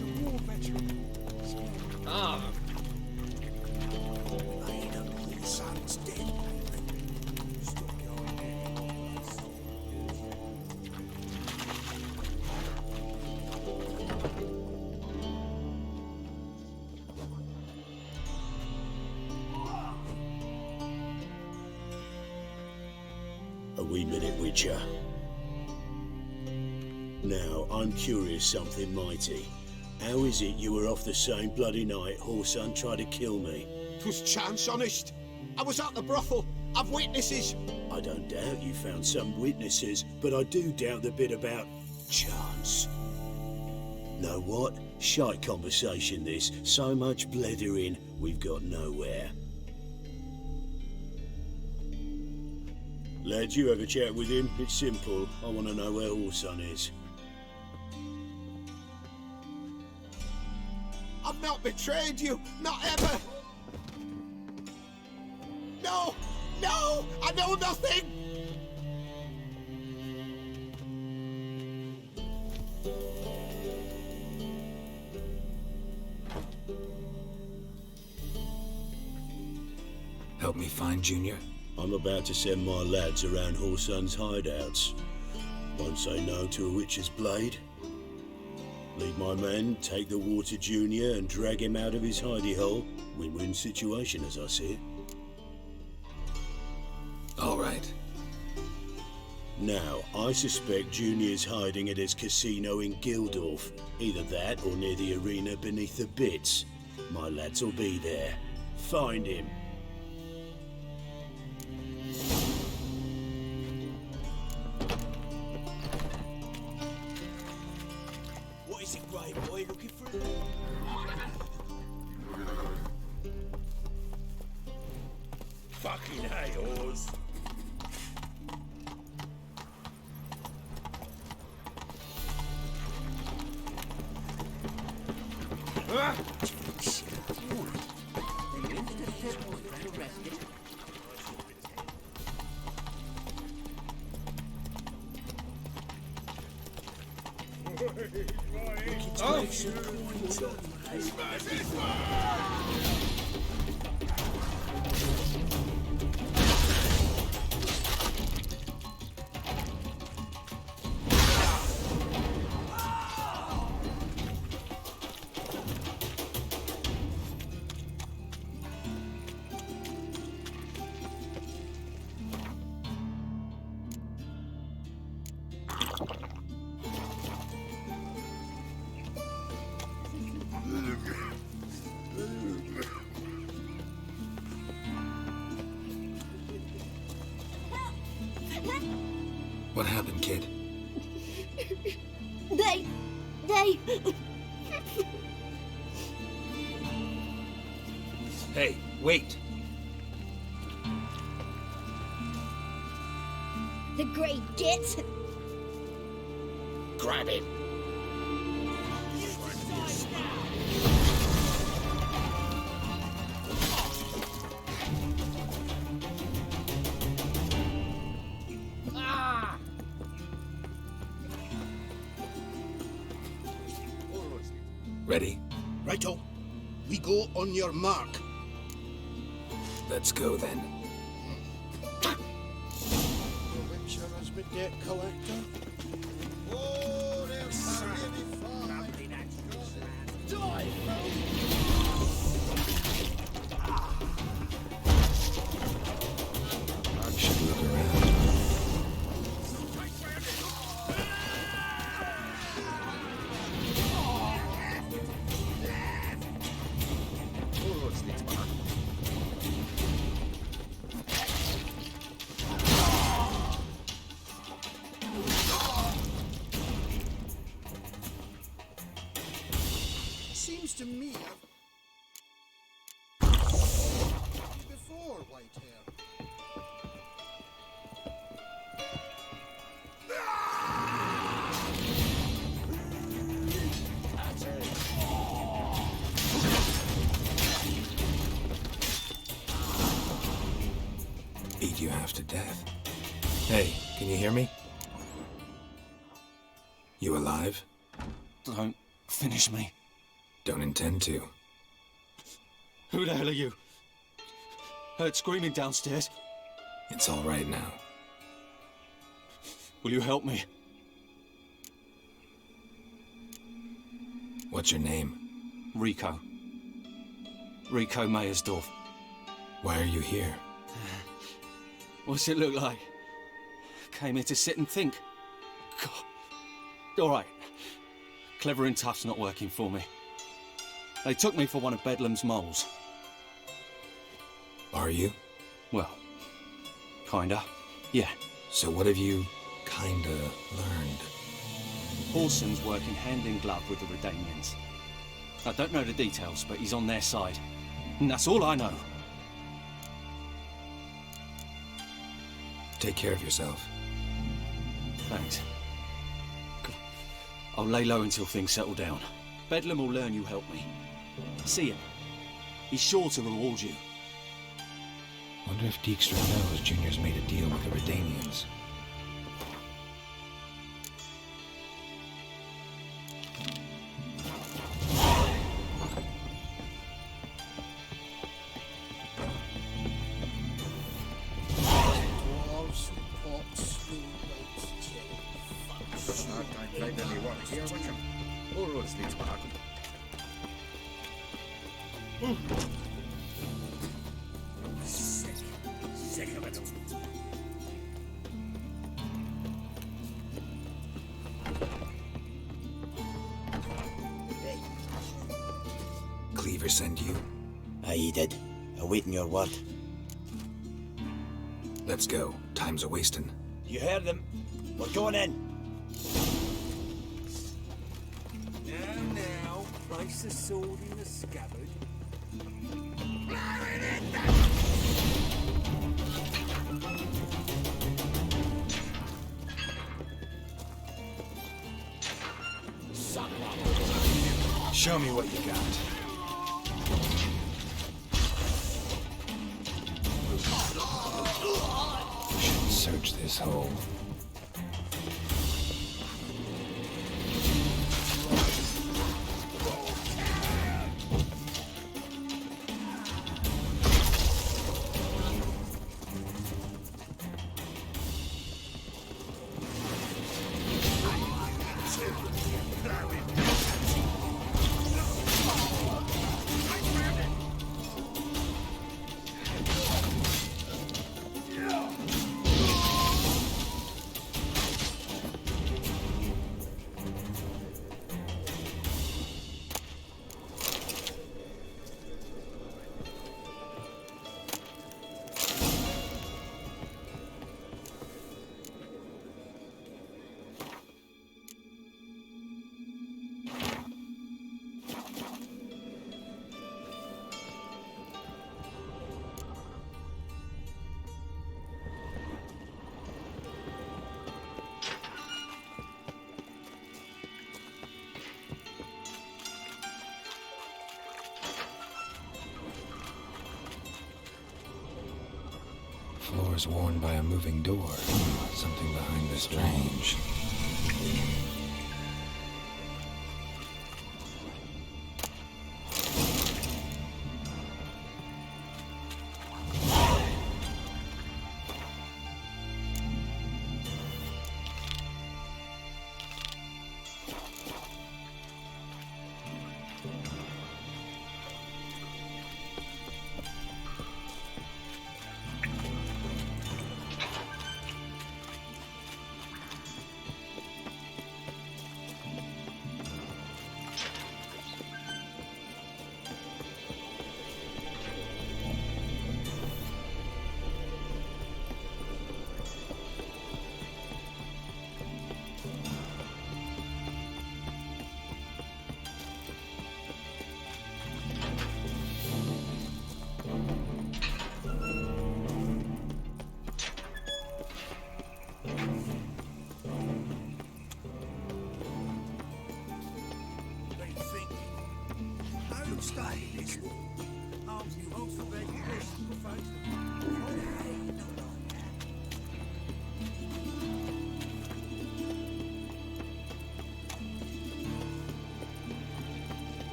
was a war veteran. Ah, Laid up your son's dead. Stop your A wee minute, Witcher. Now, I'm curious something mighty. How is it you were off the same bloody night Whoreson tried to kill me? 'Twas chance, honest. I was at the brothel. I've witnesses. I don't doubt you found some witnesses, but I do doubt the bit about chance. Know what? Shite conversation this. So much blethering, we've got nowhere. Lads, you have a chat with him. It's simple. I want to know where Whoreson is. I've not betrayed you. Not ever. No! No! I know nothing! Help me find Junior? I'm about to send my lads around Whoreson's hideouts. Won't say no to a witch's blade. Lead my men, take the water Junior and drag him out of his hidey hole. Win-win situation as I see it. All right. Now, I suspect Junior's hiding at his casino in Gildorf. Either that or near the arena beneath the bits. My lads will be there. Find him. What is it, Grey Boy, looking for? Fucking hay-hors. What happened, kid? They... Hey, wait! The Great Git. Grab him. Ready? Righto. We go on your mark. Let's go then. The Witcher has been debt collector. Oh, there's really fine. Should look around. Seems to me before Whitehair. Beat you half to death. Hey, can you hear me? You alive? Don't finish me. Don't intend to. Who the hell are you? Heard screaming downstairs. It's all right now. Will you help me? What's your name? Rico. Rico Mayersdorf. Why are you here? What's it look like? Came here to sit and think. God. All right. Clever and tough's not working for me. They took me for one of Bedlam's moles. Are you? Well, kinda. Yeah. So what have you kinda learned? Paulson's working hand in glove with the Redanians. I don't know the details, but he's on their side. And that's all I know. Take care of yourself. Thanks. I'll lay low until things settle down. Bedlam will learn you helped me. See him. He's sure to reward you. Wonder if Dijkstra knows Junior's made a deal with the Redanians. Dwarves, pots, weights, Sick of it. Cleaver send you? Aye, he did. Awaiting your word. Let's go. Time's a wasting. You heard them. We're going in. Now, place the sword in the scabbard. Show me what you got. We should search this hole. Floor's worn by a moving door. Something behind this strange.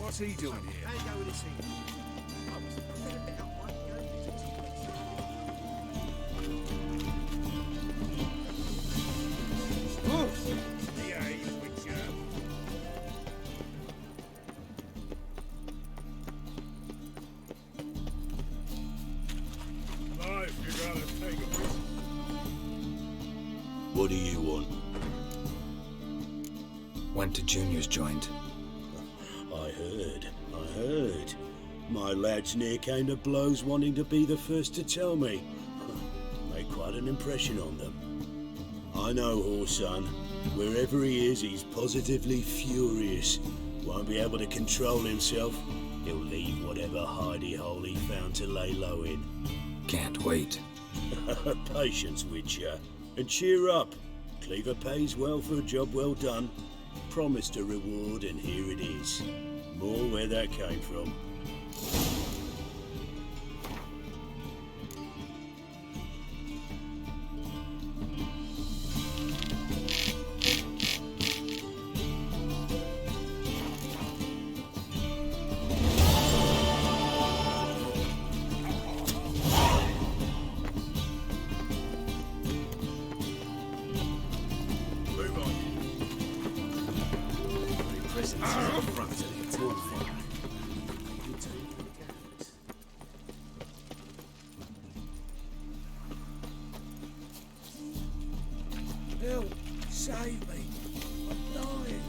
What's he doing here? What do you want? Went to Junior's joint. I heard. My lads near came to blows wanting to be the first to tell me. Made quite an impression on them. I know Horson. Wherever he is, he's positively furious. Won't be able to control himself. He'll leave whatever hidey hole he found to lay low in. Can't wait. Patience, Witcher. And cheer up. Cleaver pays well for a job well done. Promised a reward, and here it is. More where that came from. Help! Save me! I'm dying!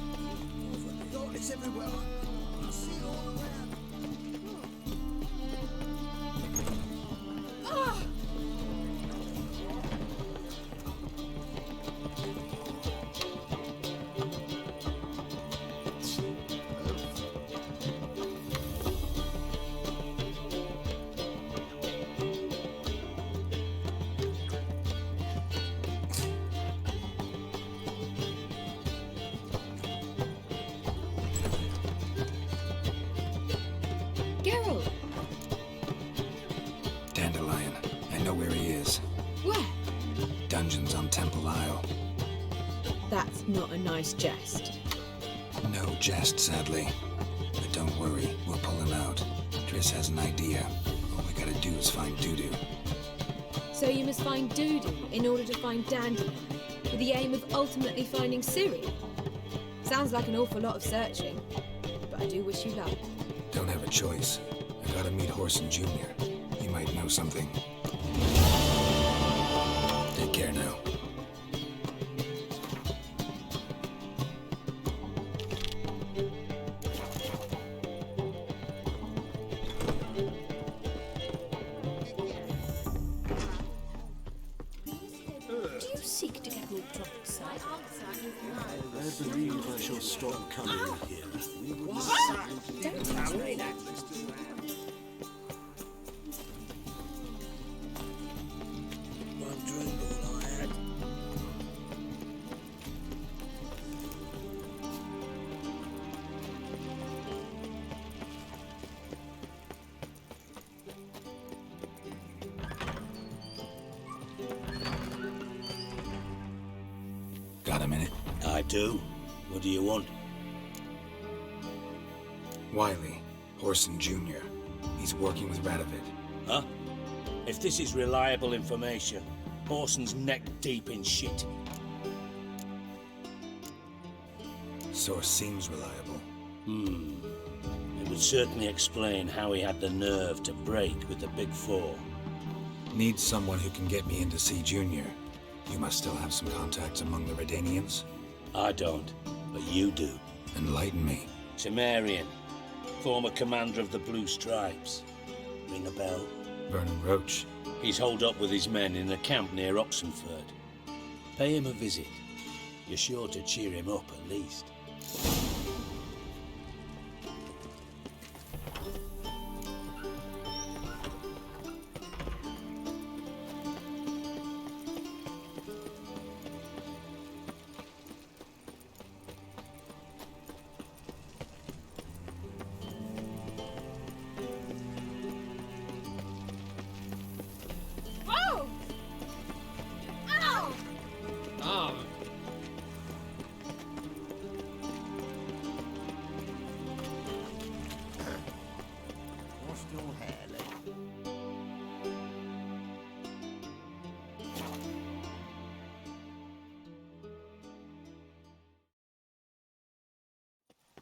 Oh, it's everywhere! I see it all around! Geralt, Dandelion. I know where he is. where? Dungeons on Temple Isle. That's not a nice jest. No jest, sadly. But don't worry, we'll pull him out. Triss has an idea. All we gotta do is find Dudu. So you must find Dudu in order to find Dandelion, with the aim of ultimately finding Ciri. Sounds like an awful lot of searching, but I do wish you luck. Don't have a choice. I gotta meet Horson Jr. He might know something. Take care now. Do you seek to get all drunk, sir? I believe I shall stop coming here. Don't touch me. One drink all I had. Got a minute? I do. What do you want? Wiley, Horson Jr. He's working with Radovid. Huh? If this is reliable information, Horson's neck deep in shit. Source seems reliable. It would certainly explain how he had the nerve to break with the Big Four. Need someone who can get me in to see Junior. You must still have some contacts among the Redanians. I don't, but you do. Enlighten me. Temerian, former commander of the Blue Stripes. Ring a bell? Vernon Roach. He's holed up with his men in a camp near Oxenford. Pay him a visit. You're sure to cheer him up at least. Oh! Ow!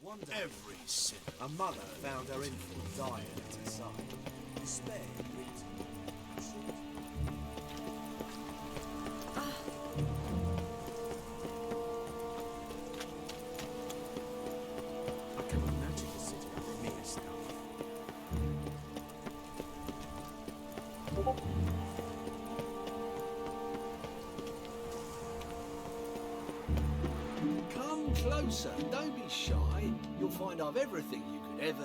One day, Every sinner. a mother found her infant dying at her side. Despair gripped her. I cannot imagine the city of mere stuff. Come closer, don't be shy. You'll find I've everything you could ever